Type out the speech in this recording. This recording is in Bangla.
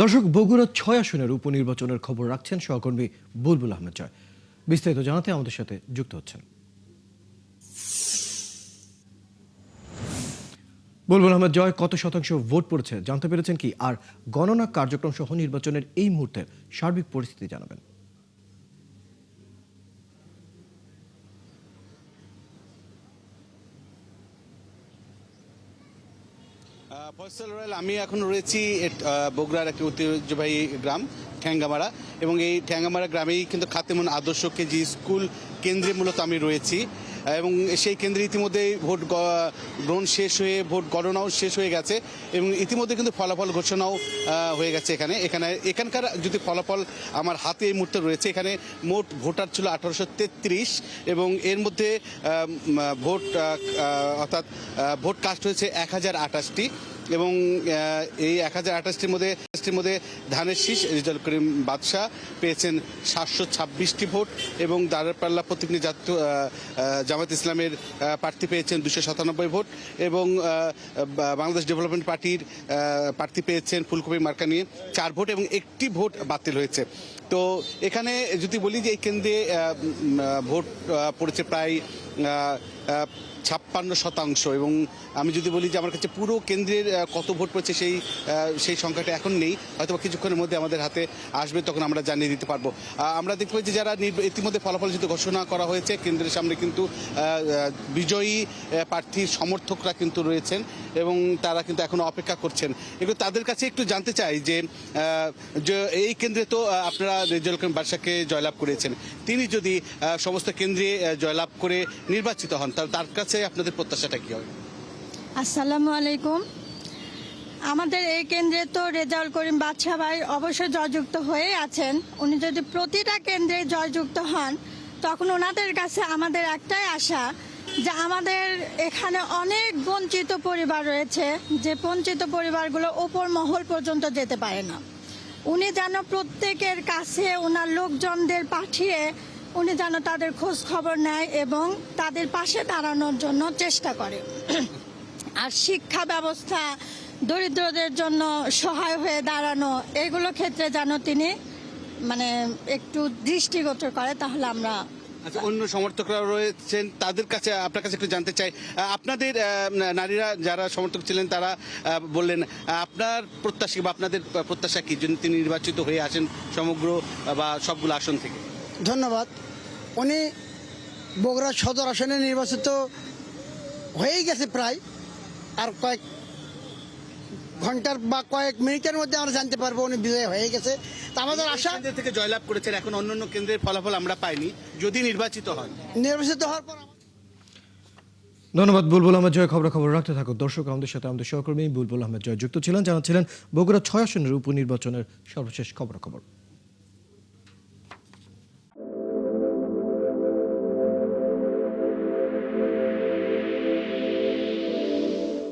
দর্শক, বগুড়া ৬ আসনের উপনির্বাচনের খবর রাখছেন সহকর্মী বুলবুল আহমেদ জয়। বিস্তারিত জানাতে আমাদের সাথে যুক্ত হচ্ছেন বুলবুল আহমেদ জয়। কত শতাংশ ভোট পড়েছে জানতে পেরেছেন কি? আর গণনা কার্যক্রম সহ নির্বাচনের এই মুহূর্তের সার্বিক পরিস্থিতি জানাবেন। ফয়সাল রয়েল, আমি এখন রয়েছি বগুড়ার একটি ঐতিহ্যবাহী গ্রাম ঠ্যাঙ্গামারা, এবং এই ঠ্যাঙ্গামারা গ্রামেই কিন্তু খাতেমুন আদর্শ কেজি স্কুল কেন্দ্রে মূলত আমি রয়েছি। এবং সেই কেন্দ্রে ইতিমধ্যে ভোট গ্রহণ শেষ হয়ে ভোট গণনাও শেষ হয়ে গেছে, এবং ইতিমধ্যে কিন্তু ফলাফল ঘোষণাও হয়ে গেছে। এখানকার যদি ফলাফল আমার হাতে এই মুহূর্তে রয়েছে, এখানে মোট ভোটার ছিল 1833, এবং এর মধ্যে ভোট কাস্ট হয়েছে 1028টি, এবং এই 1028টির মধ্যে ধানের শীষ রেজাউল করিম বাদশাহ পেয়েছেন 726টি ভোট, এবং দাঁড়াপাল্লা প্রতীক জামাত ইসলামের প্রার্থী পেয়েছেন 297 ভোট, এবং বাংলাদেশ ডেভেলপমেন্ট পার্টির প্রার্থী পেয়েছেন ফুলকপি মার্কা নিয়ে 4 ভোট, এবং একটি ভোট বাতিল হয়েছে। তো এখানে যদি বলি যে এই কেন্দ্রে ভোট পড়েছে প্রায় 56%, এবং আমি যদি বলি যে আমার কাছে পুরো কেন্দ্রের কত ভোট পড়েছে সেই সংখ্যাটা এখন নেই, হয়তো কিছুক্ষণের মধ্যে আমাদের হাতে আসবে, তখন আমরা জানিয়ে দিতে পারবো। আমরা দেখতে পাই যে যারা ইতিমধ্যে ফলাফল যেহেতু ঘোষণা করা হয়েছে, কেন্দ্রের সামনে কিন্তু বিজয়ী প্রার্থীর সমর্থকরা কিন্তু রয়েছেন, এবং তারা কিন্তু এখনো অপেক্ষা করছেন। এগুলো তাদের কাছে একটু জানতে চাই যে এই কেন্দ্রে তো আপনারা রেজাউল করিম বাদশাকে জয়লাভ করেছেন, তিনি যদি সমস্ত কেন্দ্রে জয়লাভ করে নির্বাচিত হন, তাহলে তার কাছে আপনাদের প্রত্যাশাটা কি হবে? আসসালামু আলাইকুম। আমাদের এই কেন্দ্রে তো রেজাউল করিম বাদশা ভাই অবশ্যই জয়যুক্ত হয়ে আছেন। উনি যদি প্রতিটা কেন্দ্রে জয়যুক্ত হন, তখন ওনাদের কাছে আমাদের একটাই আশা যে আমাদের এখানে অনেক বঞ্চিত পরিবার রয়েছে, যে বঞ্চিত পরিবারগুলো ওপর মহল পর্যন্ত যেতে পারে না। উনি যেন প্রত্যেকের কাছে ওনার লোকজনদের পাঠিয়ে উনি যেন তাদের খোঁজ খবর নেয় এবং তাদের পাশে দাঁড়ানোর জন্য চেষ্টা করে। আর শিক্ষা ব্যবস্থা, দরিদ্রদের জন্য সহায় হয়ে দাঁড়ানো, এগুলো ক্ষেত্রে যেন তিনি একটু দৃষ্টিগোচর করে, তাহলে আমরা। আচ্ছা, অন্য সমর্থকরা রয়েছেন, তাদের কাছে আপনার কাছে একটু জানতে চাই, আপনাদের নারীরা যারা সমর্থক ছিলেন তারা বললেন, আপনার প্রত্যাশা বা আপনাদের প্রত্যাশা কি যদি তিনি নির্বাচিত হয়ে আসেন সমগ্র বা সবগুলো আসন থেকে? ধন্যবাদ। উনি বগুড়া সদর আসনে নির্বাচিত হয়েই গেছে প্রায়, আর কয়েক ঘন্টার বা কয়েক মিনিটের মধ্যে আমরা জানতে পারবো উনি বিজয় হয়ে গেছে। তা আমাদের আশা থেকে জয়লাভ করেছেন, এখন অন্যান্য কেন্দ্রের ফলাফল আমরা পাইনি, যদি নির্বাচিত হওয়ার পর। ধন্যবাদ বুলবুল আহমেদ জয়। খবর রাখতে থাকুন দর্শক। আমাদের সাথে আমাদের সহকর্মী বুলবুল আহমেদ জয় যুক্ত ছিলেন, জানাচ্ছিলেন বগুড়া ৬ আসনের উপনির্বাচনের সর্বশেষ খবর।